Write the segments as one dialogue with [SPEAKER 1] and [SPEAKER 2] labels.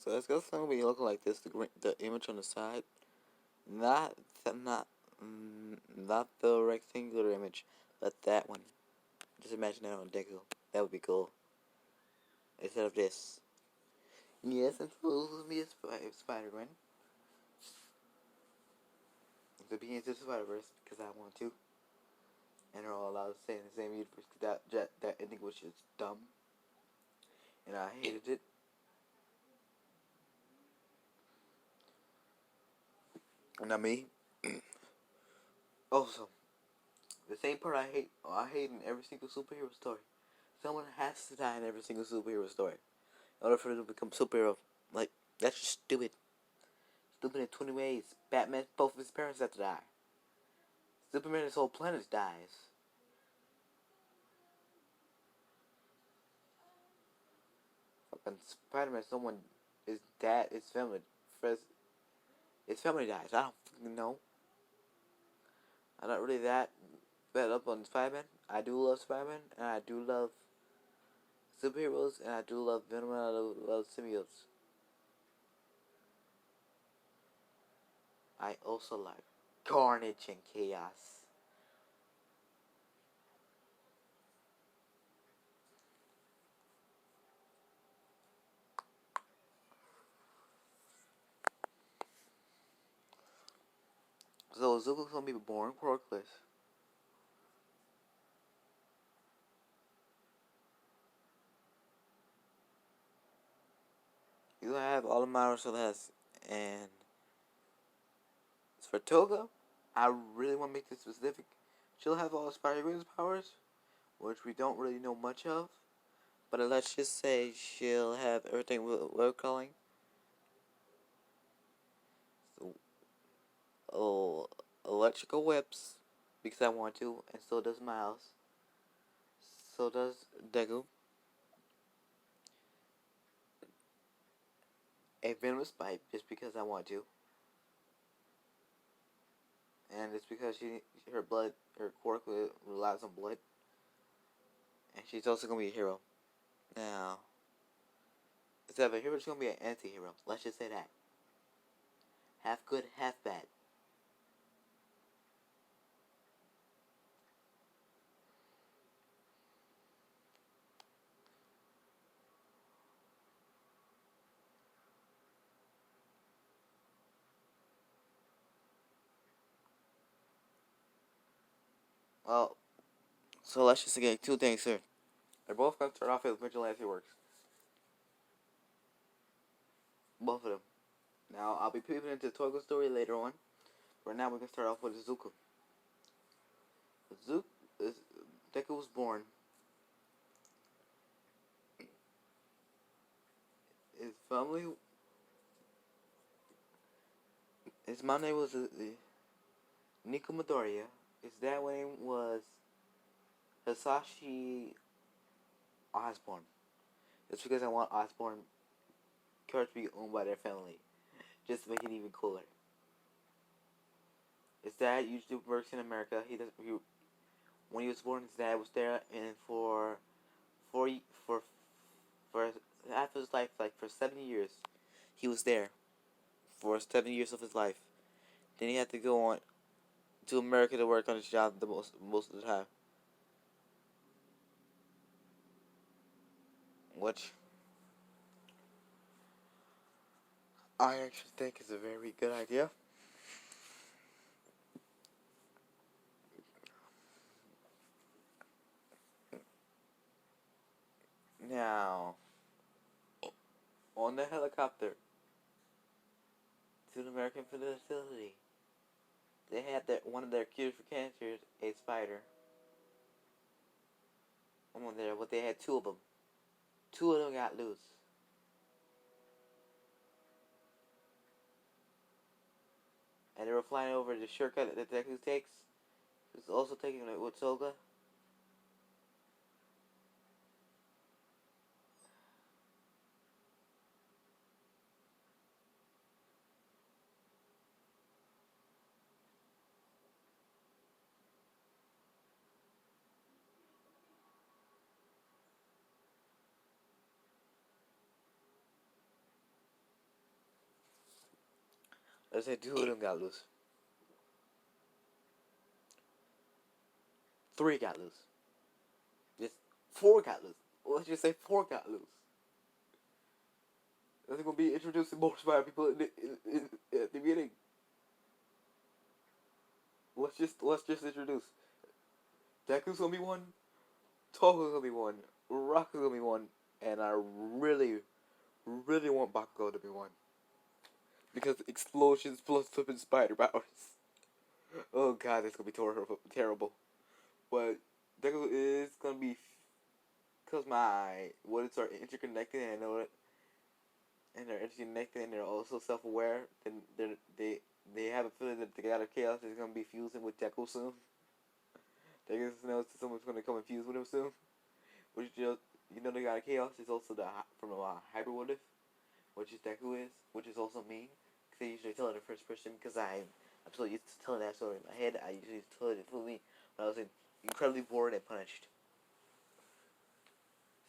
[SPEAKER 1] So it's gonna be looking like this. The image on the side, not not not the rectangular image, but that one. Just imagine that on deku. That would be cool. Instead of this. Yes, and supposed to be a Spider-Man. To be into the Spider-Verse because I want to. And they're all allowed to stay in the same universe because that ending was just dumb. And I hated it. Not me. Also, the same part I hate in every single superhero story. Someone has to die in every single superhero story in order for them to become superhero. Like, that's just stupid. Stupid in 20 ways. Batman, both of his parents have to die. Superman, his whole planet dies. Fucking Spider-Man, his dad, his family dies. I don't fucking know. I'm not really that fed up on Spider-Man. I do love Spider-Man, and I do love superheroes, and I do love Venom, and I love symbiotes. I also like Carnage and Chaos. So Zuko's gonna be born quirkless. He's gonna have all the Myra Celeste, and as for Toga, I really want to make this specific. She'll have all Spider-Gwen's powers, which we don't really know much of. But let's just say she'll have everything we're calling. So, oh, electrical whips, because I want to, and so does Miles. So does Deku. A venomous bite, just because I want to. And it's because her quirk relies on blood. And she's also gonna be a hero. Now, instead of a hero, she's gonna be an anti-hero. Let's just say that. Half good, half bad. Well, so let's just get two things here. They're both gonna start off as vigilante works. Both of them. Now, I'll be peeping into Togo's story later on. Right now, we're gonna start off with Zuko. Zuko is Deku was born. His family, his mom name was Nico Midoriya. His dad name was Hisashi Osborne. It's because I want Osborne character to be owned by their family, just to make it even cooler. His dad usually works in America. When he was born, his dad was there, and for for for half of his life, like for 7 years, he was there for 7 years of his life. Then he had to go on to America to work on his job the most of the time. Which I actually think is a very good idea. Now, on the helicopter to the American facility, they had one of their cures for cancer, a spider. On there, but they had two of them. Two of them got loose. And they were flying over the shortcut that Deku takes. He was also taking it with Toga. Let's say two of them got loose. Three got loose. Just four got loose. Let's just say four got loose. That's gonna be introducing more spider people at the beginning. Let's just introduce. Deku's gonna be one. Toga's gonna be one. Raku's gonna be one. And I really want Bakugo to be one. Because explosions plus flipping spider powers. Oh god, that's gonna be terrible. But Deku is gonna be, because my words are interconnected and I know it, and they're interconnected and they're also self-aware. Then they have a feeling that the God of Chaos is gonna be fusing with Deku soon. They just know someone's gonna come and fuse with him soon. Which the God of Chaos is also from a hybrid what if, which is Deku is, which is also me. Because I usually tell it in first person because I'm so used to telling that story in my head. I usually tell it fully when I was incredibly bored and punished.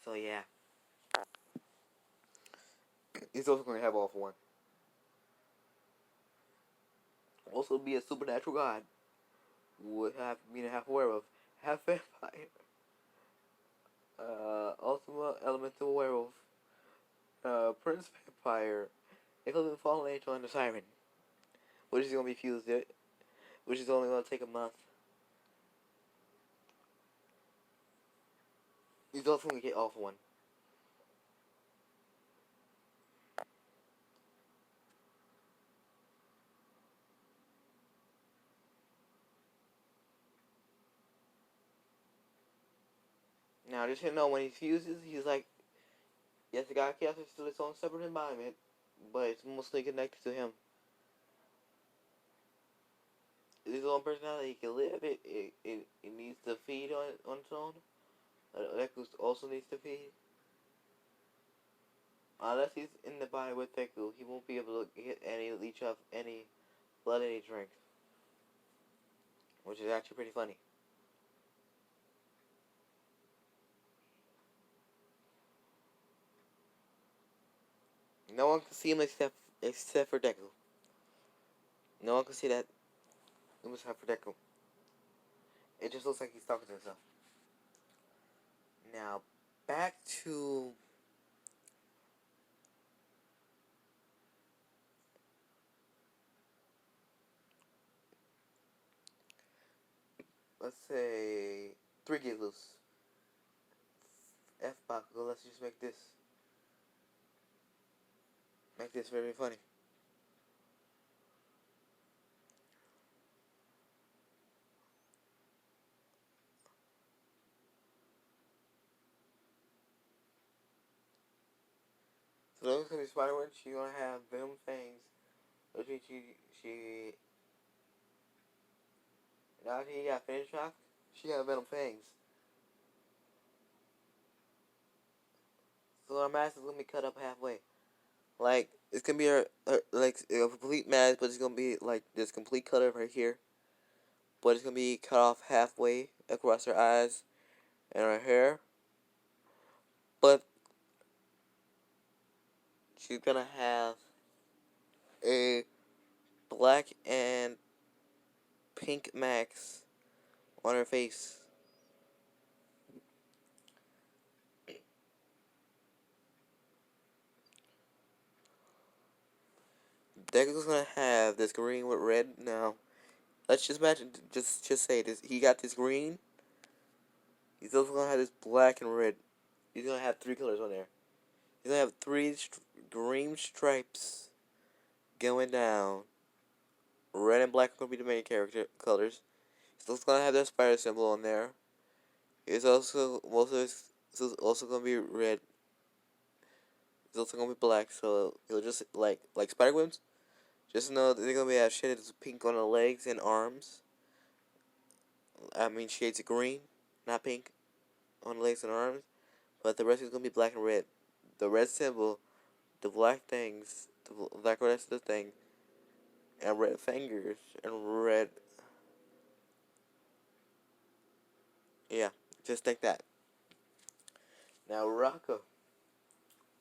[SPEAKER 1] So yeah, he's also gonna have all for one. Also be a supernatural god. Would have being half werewolf, half vampire. Ultima elemental werewolf. Prince vampire. It could be fallen angel and a siren. Which is gonna be fused it. Which is only gonna take a month. He's also gonna get all for one. Now just to know when he fuses, he's like, yes, the God of Chaos is still its own separate environment, but it's mostly connected to him. His own personality, he can live. It needs to feed on its own. Deku also needs to feed. Unless he's in the body with Deku, he won't be able to get any leech off any blood any drink, which is actually pretty funny. No one can see him except for Deku. No one can see that except for Deku. It just looks like he's talking to himself. Now, back to let's say three get loose. F Bakugo, let's just make this very funny. So those gonna be Spider-Man. She's gonna have venom fangs. Which means she now she got finished off. She got venom fangs. So her mask is gonna be cut up halfway. Like it's gonna be her like a complete mask, but it's gonna be like this complete cut of her here. But it's gonna be cut off halfway across her eyes and her hair. But she's gonna have a black and pink max on her face. Degu's gonna have this green with red. Now, let's just imagine, just say this. He got this green. He's also gonna have this black and red. He's gonna have three colors on there. He's gonna have three green stripes going down. Red and black are gonna be the main character colors. He's also gonna have that spider symbol on there. It's also most of his is also gonna be red. It's also gonna be black, so it'll just like spider webs. Just know that they're gonna be have shades of pink on the legs and arms. I mean shades of green, not pink, on the legs and arms. But the rest is gonna be black and red. The red symbol, the black things, the black rest of the thing, and red fingers and red. Yeah, just think that. Now Rocco,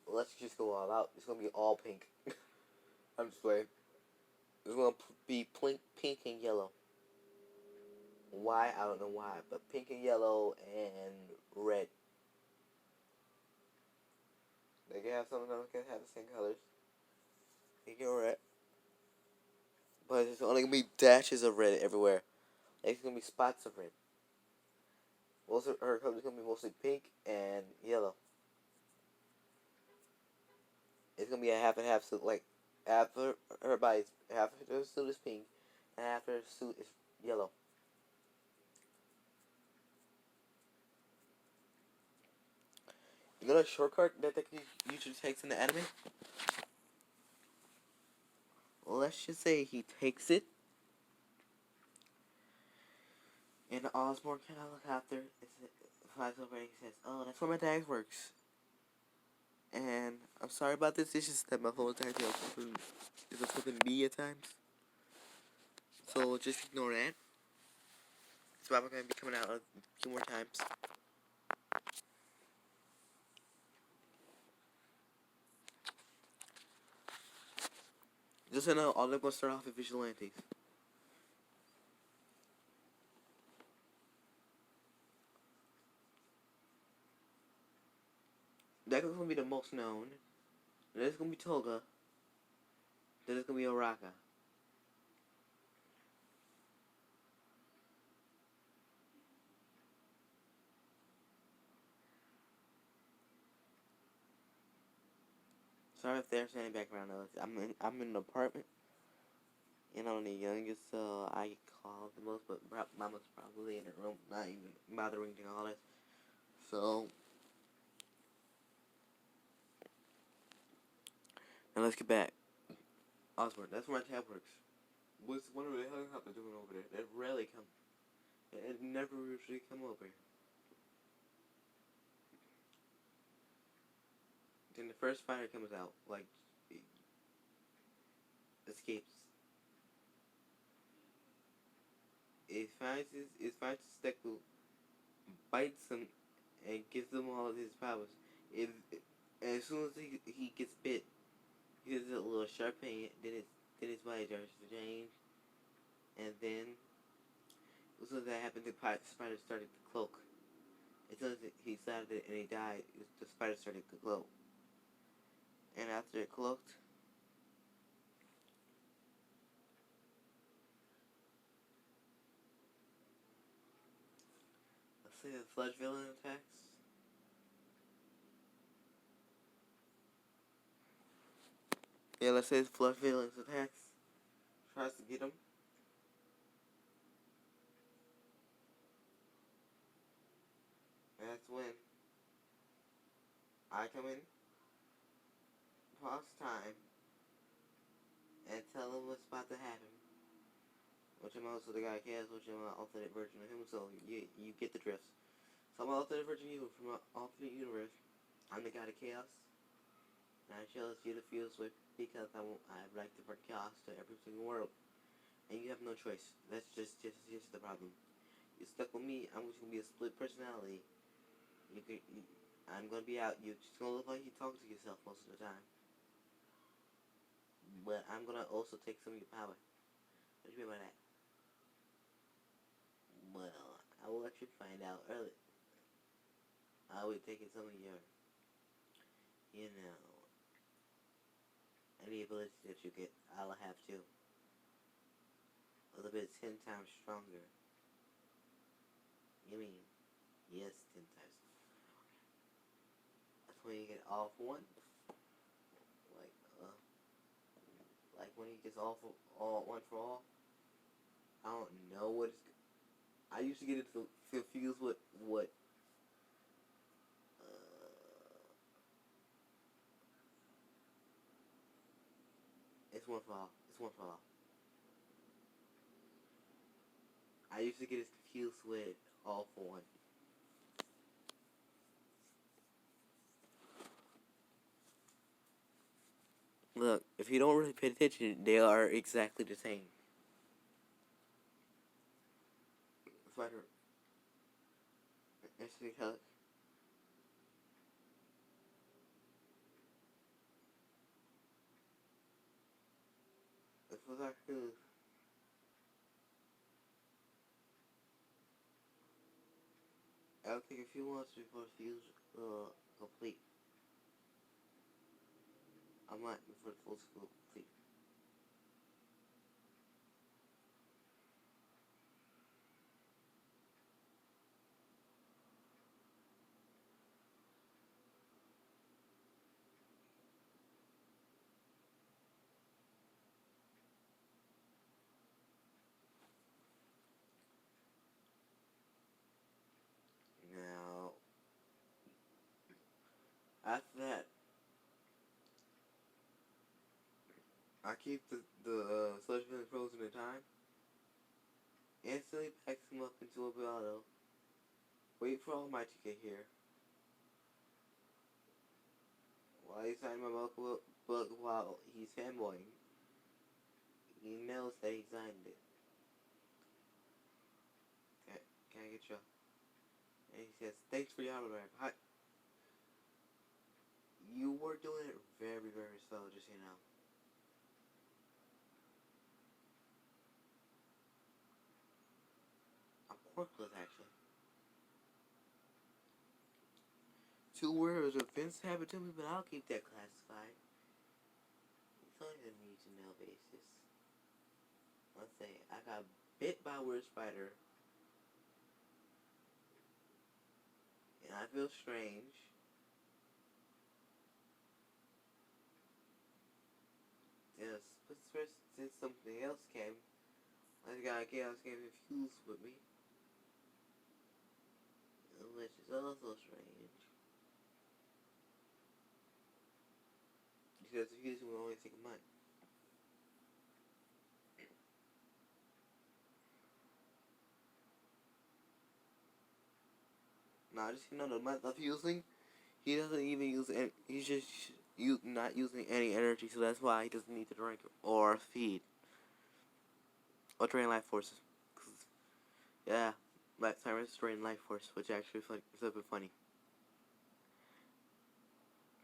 [SPEAKER 1] let's just go all out. It's gonna be all pink. I'm just playing. It's gonna be pink and yellow. Why? I don't know why, but pink and yellow and red. They can have some of them can have the same colors. Pink and red. But it's only gonna be dashes of red everywhere. It's gonna be spots of red. Most of her colors gonna be mostly pink and yellow. It's gonna be a half and half suit. Like half her body, half of her suit is pink, and half her suit is yellow. You know the shortcut that Deku usually takes in the anime? Well, let's just say he takes it, and Osborn kind of look after it, flies over and he says, "Oh, that's where my tag works." And I'm sorry about this. It's just that my phone tag is flipping me at times. So just ignore that. It's probably gonna be coming out a few more times. Just so you know, all they're gonna start off with vigilantes. That's gonna be the most known. Then it's gonna be Toga. Then it's gonna be Oraka. Sorry if there's any background noise. I'm in an apartment, and I'm the youngest, so I get called the most. But Mama's probably in her room, not even bothering to call us. So, now let's get back. Osborne, that's where my tab works. What's one of the helicopters doing over there? That rarely come. It never usually come over here. Then the first fighter comes out, like, escapes. It finds his Deku, bites him, and gives him all of his powers. As soon as he gets bit, he gets a little sharp pain. Then his body starts to change, and then as soon as that happened, the spider started to cloak. As soon as he started it and he died, the spider started to cloak. And after it cloaked, let's say the Sludge Villain attacks. Yeah, let's say the Sludge Villain attacks. Tries to get him. And that's when I come in, pause time, and tell him what's about to happen. Which I'm also the guy Chaos, which I'm an alternate version of him, so you get the drift. So I'm an alternate version of you from an alternate universe. I'm the god of Chaos, and I chose you to fuse with because I'd like to bring chaos to every single world. And you have no choice. That's just the problem. You're stuck with me, I'm just gonna be a split personality. I'm gonna be out, you're just gonna look like you talk to yourself most of the time. But I'm gonna also take some of your power. What do you mean by that? Well, I will let you find out early. I'll be taking some of your, you know, any ability that you get, I'll have too. A little bit 10 times stronger. You mean, yes, 10 times. That's when you get all for one. Like, like when he gets all one for all. I don't know what it's. I used to get it confused with what. It's one for all. It's one for all. I used to get it confused with all for one. Look, if you don't really pay attention, they are exactly the same. Spider. Actually, with our fuse. It'll take a few months before the fuse complete. I might before the full school complete. Now, after that, I keep the solution frozen in time. Instantly packs him up into a bottle. Wait for All Might to get here. While he's signing my book while he's fanboying, he knows that he signed it. Can I get you? And he says, thanks for your autograph. Hi. You were doing it very, very slow, just so you know. I'm quirkless, actually. 2 words of offense happened to me, but I'll keep that classified. It's only a need to know basis. Let's say I got bit by a weird spider, and I feel strange. Since something else came, I got a chaos game infused with me, which is also strange. Because infusing will only take a month. Now, just you know, the month of fusing, he doesn't even use any. He's just not using any energy, so that's why he doesn't need to drink or feed or drain life forces. Yeah, Black Tyrants drain life force, which actually is a bit funny.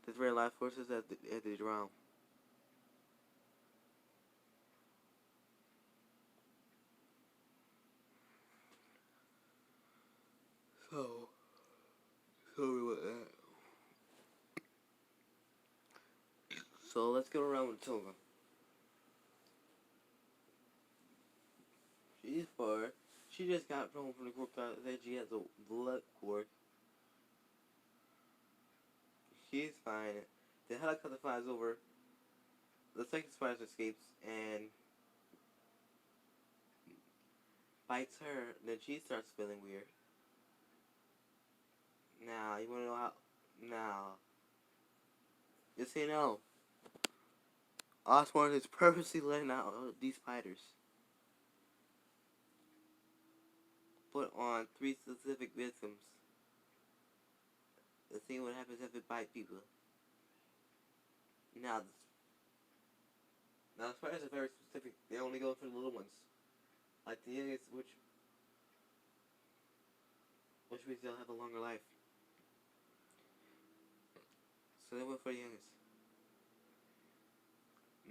[SPEAKER 1] They drain life forces as they drown. So, sorry about that. So let's go around with Toga. She's far. She just got home from the court that she has a blood quirk. She's fine. The helicopter flies over. The second spider escapes and bites her. Then she starts feeling weird. Now, you wanna know how? Now, just so you know, Osborn is purposely letting out these spiders. Put on 3 specific victims. To see what happens if it bites people. Now, the spiders are very specific. They only go for the little ones. Like the youngest, which means they'll have a longer life. So they went for the youngest.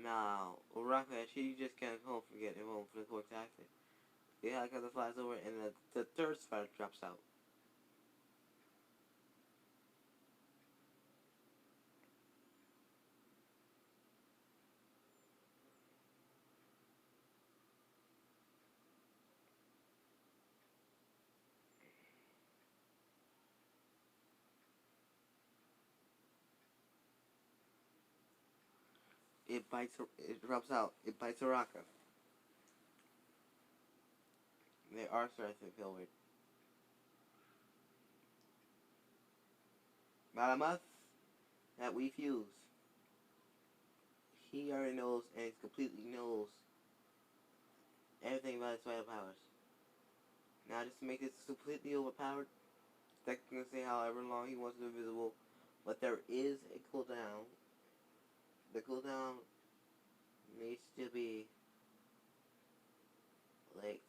[SPEAKER 1] Now, Uraka, she just came home from getting home from the court accident. The helicopter flies over and the third spider drops out. It drops out. It bites Uraka. They are starting to feel weird. About a month that we fuse. He already knows and he completely knows everything about his spider powers. Now, just to make this completely overpowered, Deku can say however long he wants to be invisible, but there is a cooldown. The cooldown needs to be like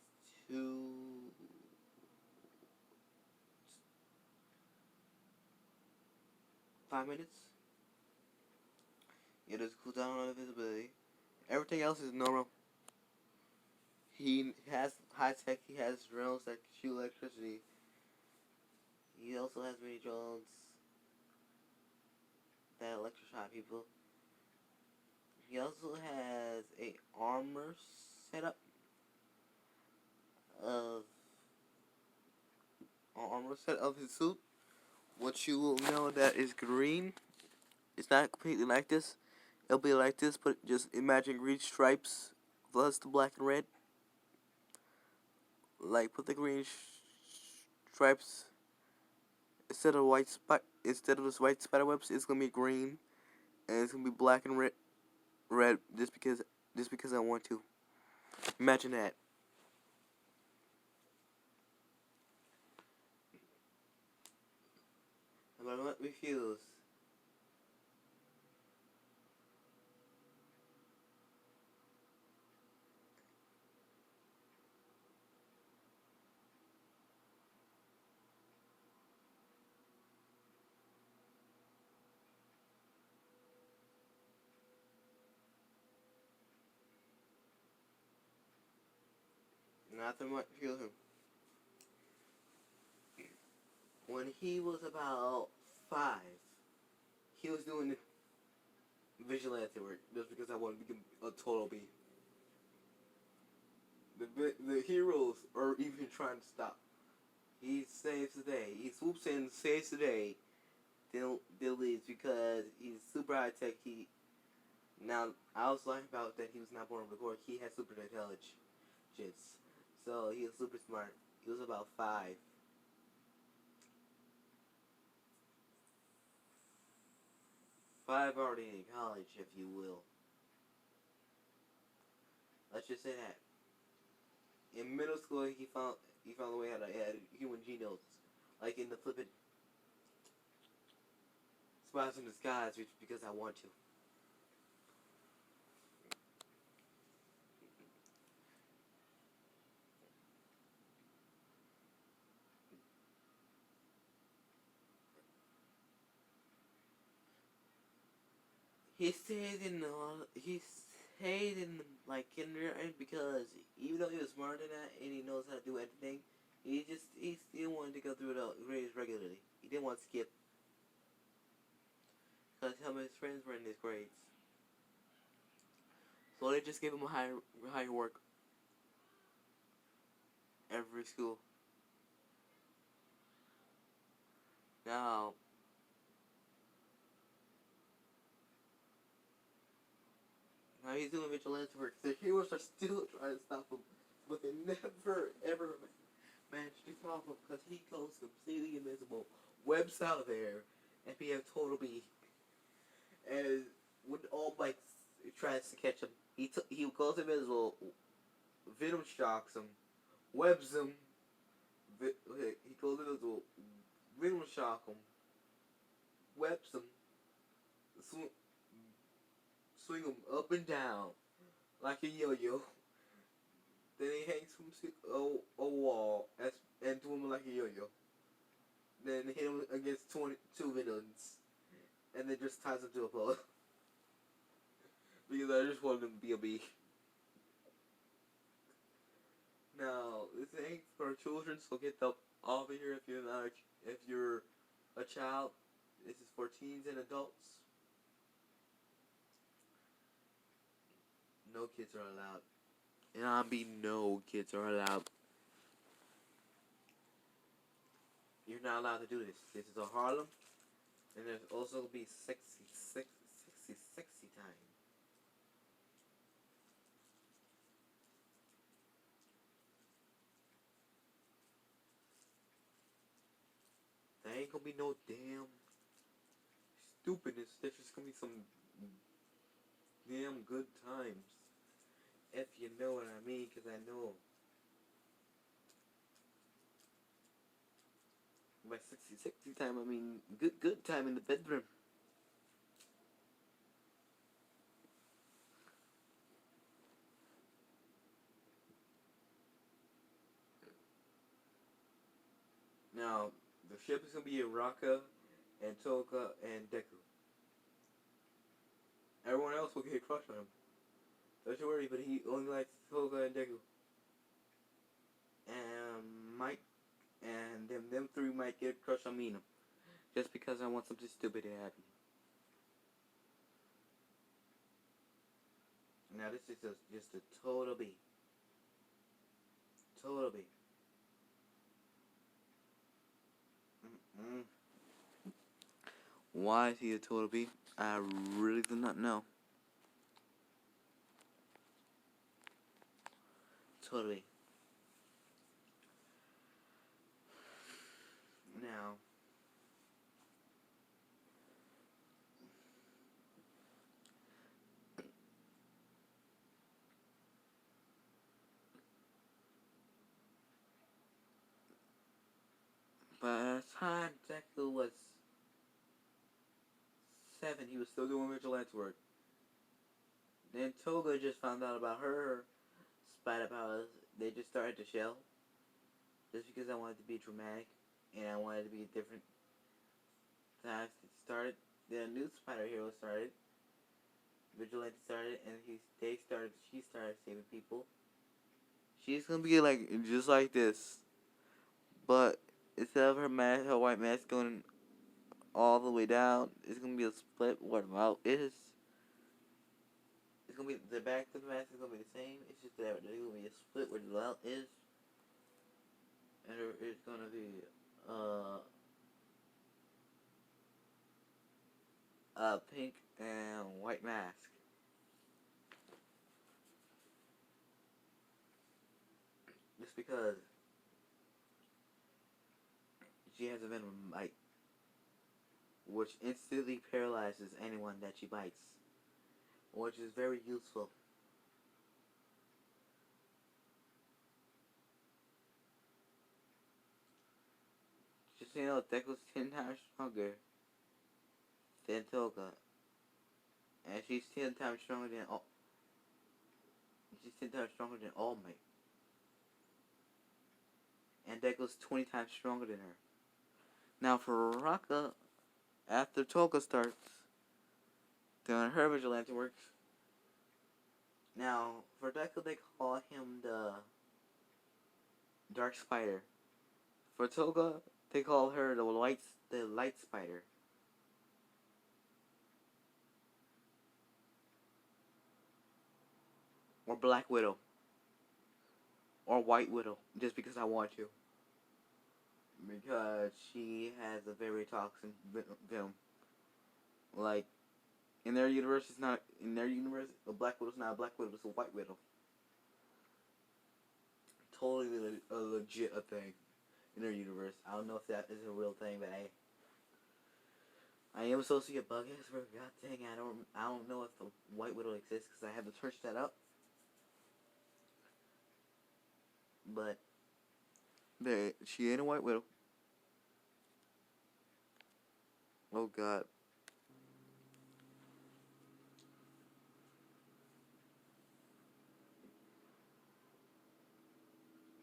[SPEAKER 1] 5 minutes. It is cooldown on invisibility. Everything else is normal. He has high tech. He has drones that shoot electricity. He also has many drones that electrify people. He also has a armor setup of armor set of his suit, which you will know that is green. It's not completely like this. It'll be like this, but just imagine green stripes plus the black and red. Like put the green stripes instead of this white spider webs. It's gonna be green, and it's gonna be black and red just because I want to. Imagine that. But I won't refuse. Nothing might refuse him. When he was about 5, he was doing vigilante work just because I wanted to become a total B. The heroes are even trying to stop. He saves the day. He swoops in, saves the day, then leaves because he's super high tech. Now I was lying about that he was not born before. He had super intelligence, so he was super smart. He was about 5. 5 already in college, if you will. Let's just say that. In middle school, he found a way how to add human genomes, like in the flippin' Spies in Disguise, which because I want to. He stayed in like kindergarten because even though he was smarter than that and he knows how to do everything, he still wanted to go through the grades regularly. He didn't want to skip because some of his friends were in his grades, so they just gave him a higher work every school. Now now he's doing vigilante work. The heroes are still trying to stop him, but they never ever managed to stop him because he goes completely invisible, webs out there, and be a total B. And when All Might tries to catch him, he goes invisible, Venom shocks him, webs him. He goes invisible, Venom shock him, webs him, swing, swing him up and down like a yo-yo. Then he hangs from a wall and do him like a yo-yo. Then hit him against 22 villains, and then just ties him to a pillow. Because I just wanted him to be a B. Now, this ain't for children, so get the off of here if you're a child. This is for teens and adults. No kids are allowed. And I mean no kids are allowed. You're not allowed to do this. This is a Harlem, and there's also gonna be sexy time. There ain't gonna be no damn stupidness. There's just gonna be some damn good times. If you know what I mean, because I know. By sexy time, I mean good time in the bedroom. Now, the ship is gonna be Raka and Toka and Deku. Everyone else will get a crush on him. Don't you worry, but he only likes Toga and Deku. and might and them three might get a crush on Mina just because I want something stupid to happen. Now this is just a total B. Total B. Mm-mm. Why is he a total B? I really do not know. Total B. Now, by the time Deku was 7, he was still doing vigilante work. Then Toga just found out about her spider powers. They just started to shell. Just because I wanted to be dramatic and I wanted to be different times. It started. The new spider hero started. Vigilante started, and she started saving people. She's gonna be like just like this, but instead of her white mask going all the way down, it's gonna be a split where the mouth is. It's gonna be the back of the mask is gonna be the same. It's just that there's gonna be a split where the mouth is, and it's gonna be a pink and white mask. Just because she has a venom bite, which instantly paralyzes anyone that she bites, which is very useful. Just so you know, Deku's 10 times stronger than Toga, and she's 10 times stronger than All Might, and Deku's 20 times stronger than her. Now for Raka, after Toga starts doing her vigilante works, now for Deku they call him the Dark Spider. For Toga, they call her the Light Spider. Or Black Widow. Or White Widow, just because I want to. Because she has a very toxic venom. Like, in their universe, a Black Widow's not a Black Widow, it's a White Widow. Totally a legit thing in their universe. I don't know if that is a real thing, but I am supposed to be a bug expert. God dang, I don't know if the White Widow exists because I haven't searched that up. But she ain't a White Widow. Oh God.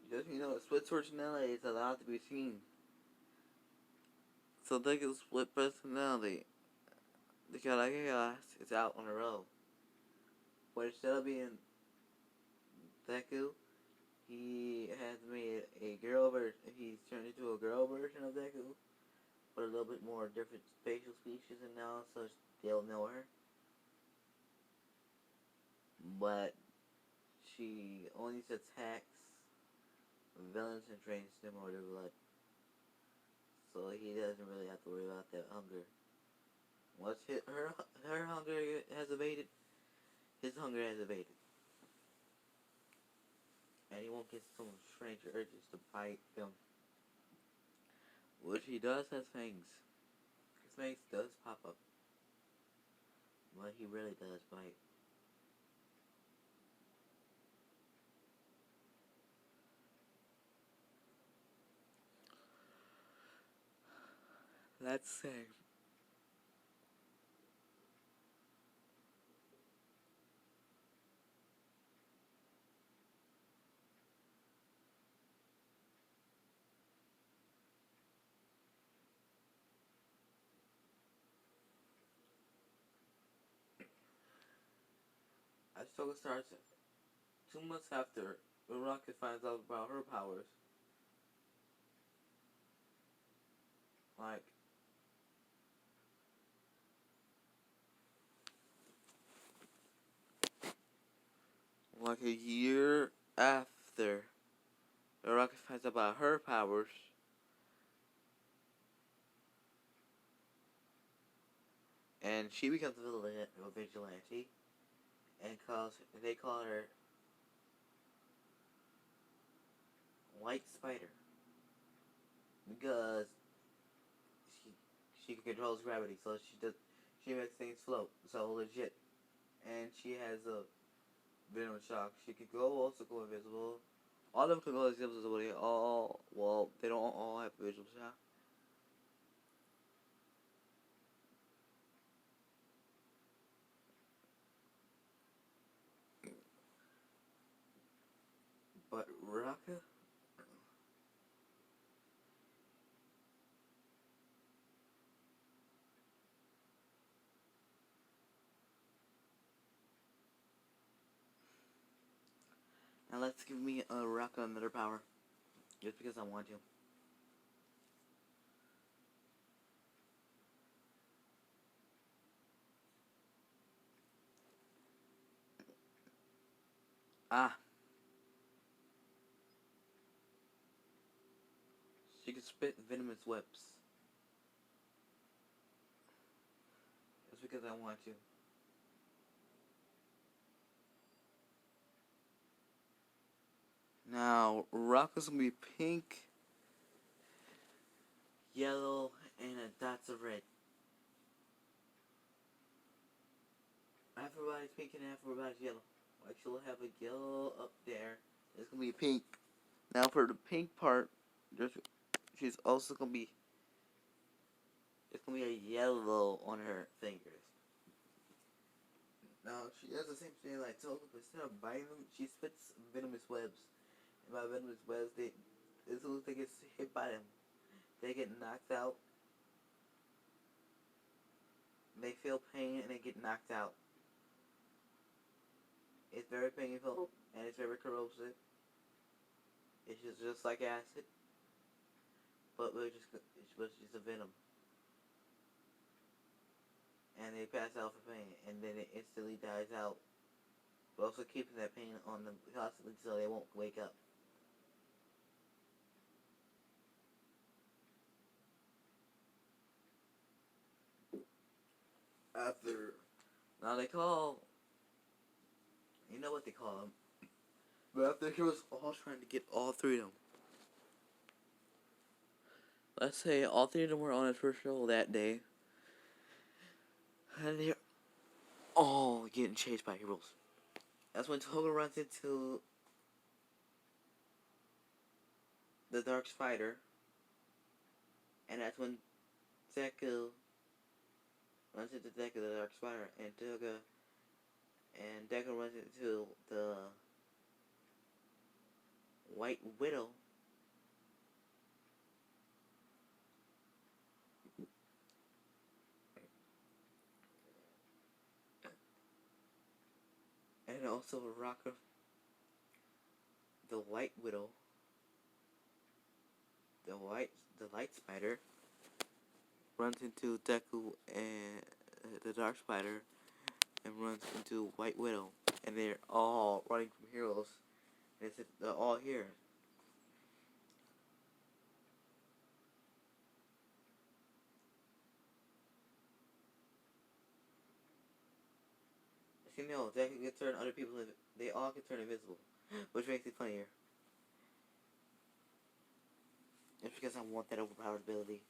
[SPEAKER 1] Just split personality is allowed to be seen. So they can split personality. The Chaos is out on the road. But instead of being Deku, he has made a girl version. He's turned into a girl version of Deku, but a little bit more different facial species, and now so they'll know her. But she only attacks villains and drains them or their blood. So he doesn't really have to worry about that hunger. Once her hunger has evaded, his hunger has evaded. And he won't get some strange urges to bite them. Which he does has fangs. His fangs does pop up. But he really does bite. Let's say Ahsoka starts 2 months after when Rocket finds out about her powers, like a year after Rocket finds out about her powers, and she becomes a vigilante, and they call her White Spider because she she controls gravity, so she makes things float, so legit, and she has a venom shock. She could also go invisible. All of them can go invisible. They don't all have visual shock. But Raka, now let's give me a Raka another power, just because I want to. Ah, she can spit venomous webs, just because I want to. Now Raka's gonna be pink, yellow, and a dots of red. Everybody's pink and everybody's yellow. Like she'll have a yellow up there. It's gonna be pink. Now for the pink part, she's also gonna be. It's gonna be a yellow on her fingers. Now she does the same thing like Toga, but instead of biting them, she spits venomous webs. And by venomous webs, as soon as they get hit by them, they get knocked out. They feel pain and they get knocked out. It's very painful and it's very corrosive. It's just like acid, but it's a venom, and they pass out for pain, and then it instantly dies out. But also keeping that pain on them constantly so they won't wake up. After now they call, you know what they call them, but after he was all trying to get all three of them. Let's say all three of them were on his first show that day, and they're all getting chased by heroes. That's when Toga runs into the Dark Spider, and that's when Deku runs into Deku the Dark Spider, and Deku runs into the White Widow. And also Rocker, the White Widow, the Light Spider, runs into Deku and the Dark Spider, and runs into White Widow, and they're all running from heroes. And they're all here. You know, Deku can turn other people. They all can turn invisible, which makes it funnier. It's because I want that overpowered ability.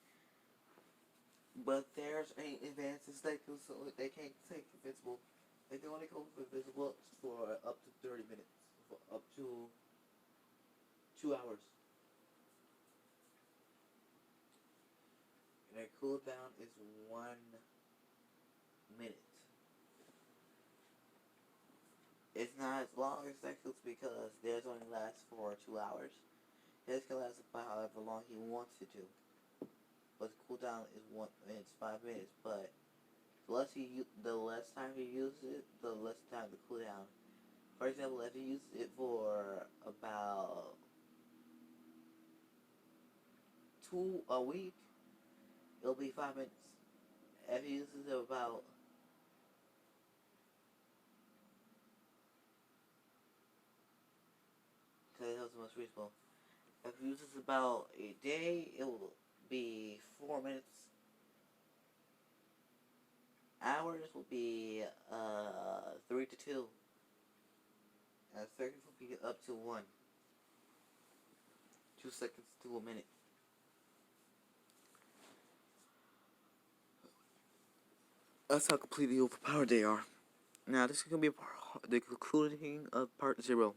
[SPEAKER 1] But there's ain't advances Deku, so they can't take invisible. They can only go invisible for up to 30 minutes, for up to 2 hours. And their cooldown is 1 minute. It's not as long as Deku's because theirs only lasts for 2 hours. His can last about however long he wants it to. But the cooldown is 5 minutes. But the less time he uses it, the less time the cooldown. For example, if you use it for about a week, it'll be 5 minutes. If you use it about because that was the most reasonable. If you use this about a day, it will be 4 minutes. Hours will be 3 to 2. And seconds will be up to 1. 2 seconds to a minute. That's how completely overpowered they are. Now, this is going to be the concluding of part 0.